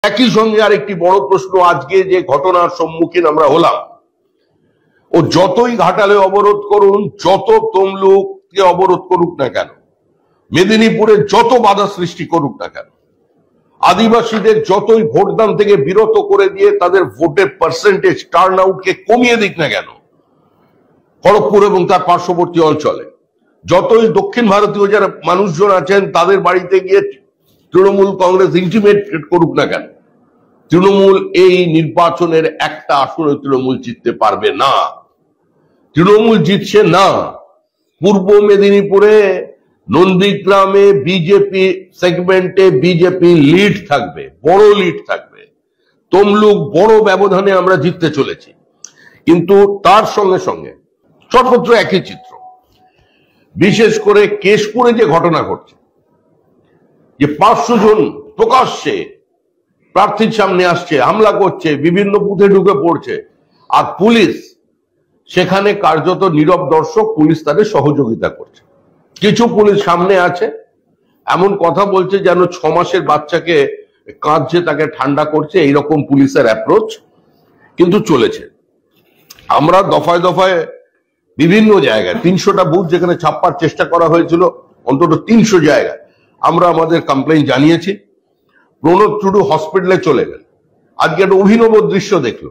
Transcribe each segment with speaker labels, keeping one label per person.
Speaker 1: একই সঙ্গে আরেকটি বড় প্রশ্ন, আজকে যে ঘটনার সম্মুখীন আমরা হলাম, ও যতই ঘাটালে অবরোধ করুন, যত তমলুককে অবরোধ করুক না কেন, মেদিনীপুরে যত বাধা সৃষ্টি করুক না কেন, আদিবাসীদের যতই ভোটদান থেকে বিরত করে দিয়ে তাদের ভোটের পার্সেন্টেজ টার্ন আউটকে কমিয়ে দিক না কেন, খড়গপুর এবং তার পার্শ্ববর্তী অঞ্চলে যতই দক্ষিণ ভারতীয় যারা মানুষজন আছেন তাদের বাড়িতে গিয়ে তৃণমূল কংগ্রেস ইন্টিমেট করুক না কেন, তৃণমূল এই নির্বাচনের একটা আসনে তৃণমূল জিততে পারবে না। তৃণমূল জিতছে না। পূর্ব মেদিনীপুরে নন্দীগ্রামে বিজেপি সেগমেন্টে বিজেপি লিড থাকবে, বড় লিড থাকবে। তমলুক বড় ব্যবধানে আমরা জিততে চলেছি। কিন্তু তার সঙ্গে সঙ্গে সর্বত্র একই চিত্র। বিশেষ করে কেশপুরে যে ঘটনা ঘটছে, যে 500 জন প্রকাশ্যে প্রার্থীর সামনে আসছে, হামলা করছে, বিভিন্ন বুথে ঢুকে পড়ছে, আর পুলিশ সেখানে কার্যত নীরব দর্শক, পুলিশ তাদের সহযোগিতা করছে। কিছু পুলিশ সামনে আছে, এমন কথা বলছে যেন 6 মাসের বাচ্চাকে কাঁদছে, তাকে ঠান্ডা করছে, এইরকম পুলিশের অ্যাপ্রোচ কিন্তু চলেছে। আমরা দফায় দফায় বিভিন্ন জায়গায় 300টা বুথ যেখানে ছাপ্পার চেষ্টা করা হয়েছিল, অন্তত 300 জায়গায় আমরা আমাদের কমপ্লেইন জানিয়েছি। প্রণব টুডু হসপিটালে চলে গেল। আজকে একটা অভিনব দৃশ্য দেখলো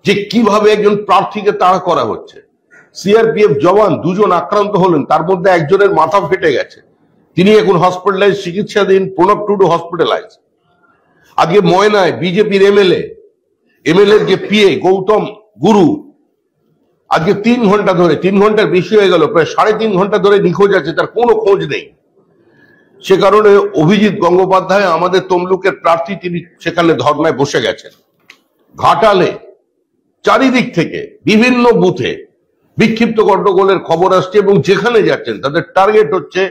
Speaker 1: যে কিভাবে একজন প্রার্থীকে তাড়া করা হচ্ছে। সিআরপিএফ জওয়ান 2 জন আক্রান্ত হলেন, তার মধ্যে একজনের মাথা ফেটে গেছে, তিনি এখন হসপিটালাইজ, চিকিৎসাধীন। প্রণব টুডু হসপিটালাইজ। আজকে ময়নায় বিজেপির এমএলএ এর যে পিএ গৌতম গুরু আজকে 3 ঘন্টা ধরে, 3 ঘন্টার বেশি হয়ে গেল, প্রায় 3.5 ঘন্টা ধরে নিখোঁজ আছে, তার কোনো খোঁজ নেই। সে কারণে অভিজিৎ গঙ্গোপাধ্যায় আমাদের তমলুকের প্রার্থী, তিনি সেখানে ধর্নায় বসে গেছেন। ঘাটালে চারিদিক থেকে বিভিন্ন বুথে বিক্ষিপ্ত গন্ডগোলের খবর আসছে এবং যেখানে যাচ্ছেন তাদের টার্গেট হচ্ছে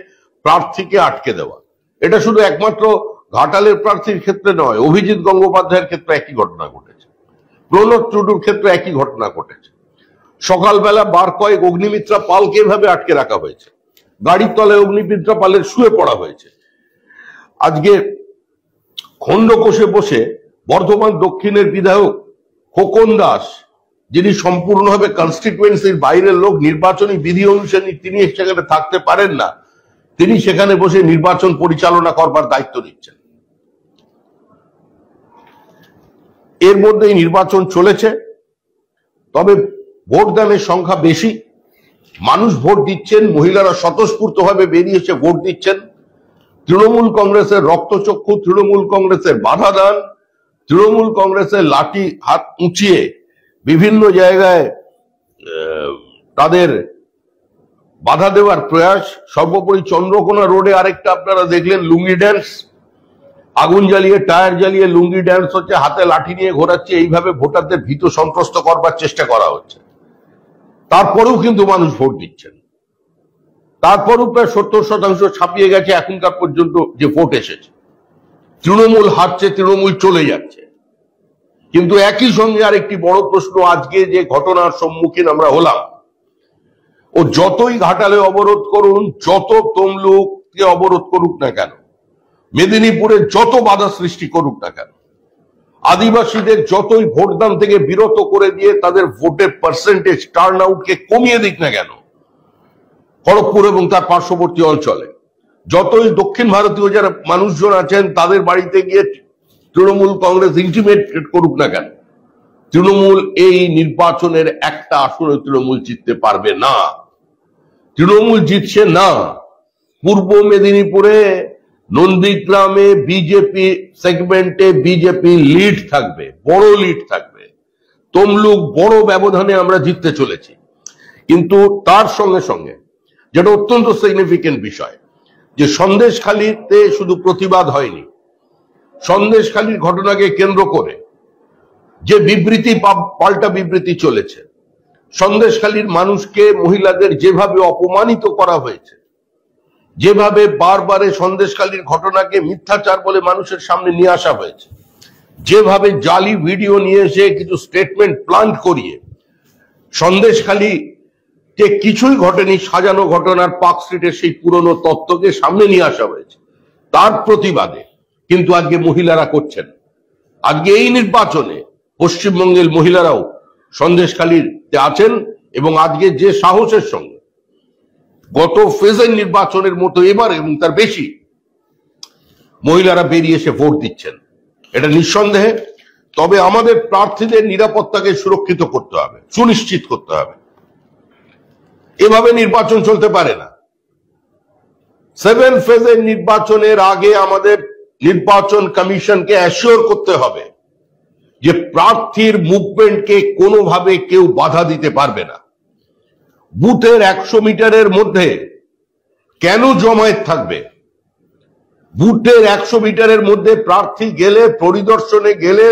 Speaker 1: প্রার্থীকে আটকে দেওয়া। এটা শুধু একমাত্র ঘাটালের প্রার্থীর ক্ষেত্রে নয়, অভিজিৎ গঙ্গোপাধ্যায়ের ক্ষেত্রে একই ঘটনা ঘটেছে, প্রণব টুডুর ক্ষেত্রে একই ঘটনা ঘটেছে। সকালবেলা বার কয়েক অগ্নিমিত্রা পালকে এভাবে আটকে রাখা হয়েছে, গাড়ির তলায় অগ্নিমিত্রা পালের শুয়ে পড়া হয়েছে। আজকে খণ্ডকোষে বসে বর্ধমান দক্ষিণের বিধায়ক খোকন দাস, যিনি সম্পূর্ণভাবে কনস্টিটুয়েন্সির বাইরের লোক, নির্বাচনী বিধি অনুসারে তিনি সেখানে থাকতে পারেন না, তিনি সেখানে বসে নির্বাচন পরিচালনা করবার দায়িত্ব নিচ্ছেন। এর মধ্যে নির্বাচন চলেছে, তবে ভোটদানের সংখ্যা বেশি, মানুষ ভোট দিচ্ছেন, মহিলারা স্বতঃস্ফূর্তভাবে বেরিয়ে এসে ভোট দিচ্ছেন। তৃণমূল কংগ্রেসের রক্তচক্ষু, তৃণমূল কংগ্রেসের বাধা দান, তৃণমূল কংগ্রেসের লাঠি হাত উঁচিয়ে বিভিন্ন জায়গায় তাদের বাধা দেওয়ার প্রয়াস। সর্বোপরি চন্দ্রকোনা রোডে আরেকটা আপনারা দেখলেন লুঙ্গি ড্যান্স, আগুন জ্বালিয়ে টায়ার জ্বালিয়ে লুঙ্গি ড্যান্স হচ্ছে, হাতে লাঠি নিয়ে ঘোরাচ্ছে, এইভাবে ভোটারদের ভীত সন্ত্রস্ত করবার চেষ্টা করা হচ্ছে। তারপরেও কিন্তু মানুষ ভোট দিচ্ছেন, তারপরও প্রায় 70% ছাপিয়ে গেছে এখনকার পর্যন্ত যে ভোট এসেছে। তৃণমূল হারছে, তৃণমূল চলে যাচ্ছে। কিন্তু একই সঙ্গে আরেকটি বড় প্রশ্ন, আজকে যে ঘটনার সম্মুখীন আমরা হলাম, ও যতই ঘাটালে অবরোধ করুন, যত তমলুককে অবরোধ করুক না কেন, মেদিনীপুরে যত বাধা সৃষ্টি করুক না কেন, আদিবাসীদের যতই ভোটদান থেকে বিরত করে দিয়ে তাদের ভোটের পার্সেন্টেজ টার্ন আউটকে কমিয়ে দিক না কেন, খড়গপুর এবং তার পার্শ্ববর্তী অঞ্চলে যতই দক্ষিণ ভারতীয় যারা মানুষজন আছেন তাদের বাড়িতে গিয়ে তৃণমূল কংগ্রেস ইন্টিমেট করুক না কেন, তৃণমূল এই নির্বাচনের একটা আসনে তৃণমূল জিততে পারবে না। তৃণমূল জিতছে না। পূর্ব মেদিনীপুরে নন্দীগ্রামে বিজেপি সেগমেন্টে বিজেপি লিড থাকবে, বড় লিড থাকবে। তমলুক বড় ব্যবধানে আমরা জিততে চলেছি। কিন্তু তার সঙ্গে সঙ্গে যেটা অত্যন্ত সিগনিফিকেন্ট বিষয়, যে সন্দেশখালীতে শুধু প্রতিবাদ হয়নি, সন্দেশখালীর ঘটনাকে কেন্দ্র করে যে বিবৃতি, পাল্টা বিবৃতি চলেছে, সন্দেশখালীর মানুষকে, মহিলাদের যেভাবে অপমানিত করা হয়েছে, যেভাবে বারবারে সন্দেশখালীর ঘটনাকে মিথ্যাচার বলে মানুষের সামনে নিয়ে আসা হয়েছে, যেভাবে জালি ভিডিও নিয়ে এসে কিছু স্টেটমেন্ট প্লান্ট করিয়ে সন্দেশখালীতে কিছুই ঘটেনি, সাজানো ঘটনার পার্ক স্ট্রিটের সেই পুরনো তত্ত্বকে সামনে নিয়ে আসা হয়েছে, তার প্রতিবাদে কিন্তু আজকে মহিলারা করছেন, আজকে এই নির্বাচনে পশ্চিমবঙ্গের মহিলারাও সন্দেশখালীতে আছেন এবং আজকে যে সাহসের সঙ্গে গত ফেজের নির্বাচনের মতো এবার এবং তার বেশি মহিলারা বেরিয়ে এসে ভোট দিচ্ছেন, এটা নিঃসন্দেহে। তবে আমাদের প্রার্থীদের নিরাপত্তাকে সুরক্ষিত করতে হবে, সুনিশ্চিত করতে হবে। এভাবে নির্বাচন চলতে পারে না। 7 ফেজের নির্বাচনের আগে আমাদের নির্বাচন কমিশনকে অ্যাসিওর করতে হবে যে প্রার্থীর মুভমেন্টকে কোনোভাবে কেউ বাধা দিতে পারবে না। বুথের 100 মিটারের মধ্যে কেন জমায়েত থাকবে? বুথের 100 মিটারের মধ্যে প্রার্থী গেলে, পরিদর্শনে গেলে,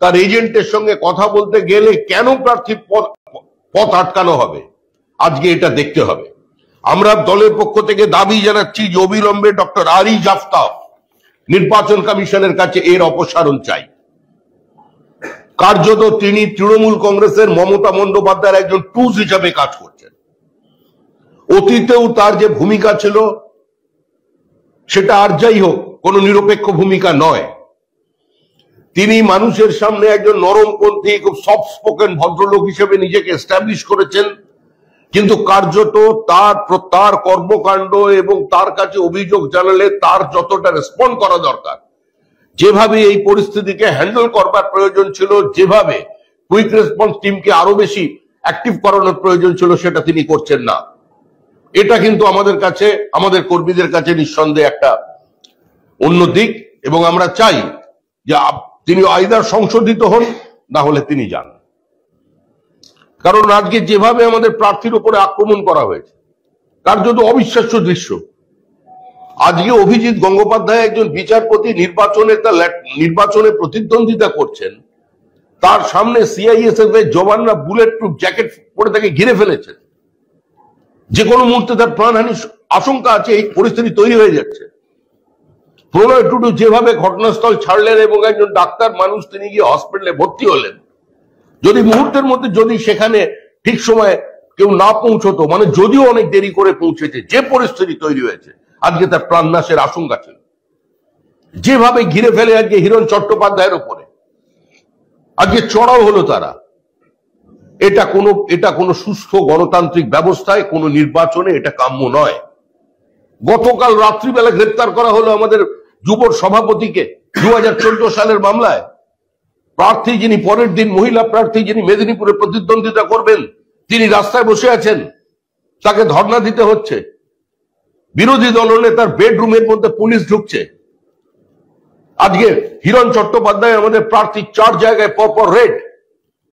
Speaker 1: তার এজেন্টের সঙ্গে কথা বলতে গেলে কেন প্রার্থীর পথ আটকানো হবে? আজকে এটা দেখতে হবে। আমরা দলের পক্ষ থেকে দাবি জানাচ্ছি যে অবিলম্বে ডক্টর আরিজ আফতাব নির্বাচন কমিশনের কাছে এর অপসারণ চাই। কার্যত তিনি তৃণমূল কংগ্রেসের মমতা বন্দ্যোপাধ্যায়ের একজন টুজ হিসাবে কাজ করছেন। অতীতেও তার যে ভূমিকা ছিল সেটা আর যাই হোক কোন নিরপেক্ষ ভূমিকা নয়। তিনি মানুষের সামনে একজন নরমপন্থী, খুব সফট স্পোকেন ভদ্রলোক হিসেবে নিজেকে এস্টাবলিশ করেছেন, কিন্তু কার্যত তার কর্মকাণ্ড এবং তার কাছে অভিযোগ জানালে তার যতটা রেসপন্ড করা দরকার, যেভাবে এই পরিস্থিতিকে হ্যান্ডেল করবার প্রয়োজন ছিল, যেভাবে কুইক রেসপন্স টিমকে আরো বেশি অ্যাক্টিভ করানোর প্রয়োজন ছিল, সেটা তিনি করছেন না। এটা কিন্তু আমাদের কাছে, আমাদের কর্মীদের কাছে নিঃসন্দেহে একটা অন্য দিক, এবং আমরা চাই যে তিনি আইদার সংশোধিত হন, না হলে তিনি যান। কারণ আজকে যেভাবে আমাদের প্রার্থীর উপরে আক্রমণ করা হয়েছে, কার্যত অবিশ্বাস্য দৃশ্য। আজকে অভিজিৎ গঙ্গোপাধ্যায় একজন বিচারপতি নির্বাচনে প্রতিদ্বন্দ্বিতা করছেন, তার সামনে সিআইএসএফ এর জওয়ানরা বুলেট প্রুফ জ্যাকেট পরে তাকে ঘিরে ফেলেছেন। যে কোনো মুহূর্তে তার প্রাণহানির আশঙ্কা আছে, এই পরিস্থিতি তৈরি হয়ে যাচ্ছে। প্রণয় টুডু যেভাবে ঘটনাস্থল ছাড়লেন এবং একজন ডাক্তার মানুষ, তিনি গিয়ে হসপিটালে ভর্তি হলেন, যদি মুহূর্তের মধ্যে যদি সেখানে ঠিক সময় কেউ না পৌঁছতো, মানে যদিও অনেক দেরি করে পৌঁছেছে, যে পরিস্থিতি তৈরি হয়েছে, আজকে তার প্রাণনাশের আশঙ্কা ছিল। যেভাবে ঘিরে ফেলে আজকে হিরণ চট্টোপাধ্যায়ের উপরে আজকে চড়াও হলো তারা, এটা কোনো সুস্থ গণতান্ত্রিক ব্যবস্থায়, কোনো নির্বাচনে এটা কাম্য নয়। গতকাল রাত্রিবেলা গ্রেপ্তার করা হলো আমাদের যুবর সভাপতিকে 2014 সালের মামলায়। প্রার্থী যিনি পরের দিন, মহিলা প্রার্থী যিনি মেদিনীপুরে প্রতিদ্বন্দ্বিতা করবেন, তিনি রাস্তায় বসে আছেন, তাকে ধর্ণা দিতে হচ্ছে। বিরোধী দলনেতার বেডরুমের মধ্যে পুলিশ ঢুকছে। আজকে হিরণ চট্টোপাধ্যায় আমাদের প্রার্থী 4 জায়গায় পরপর রেড।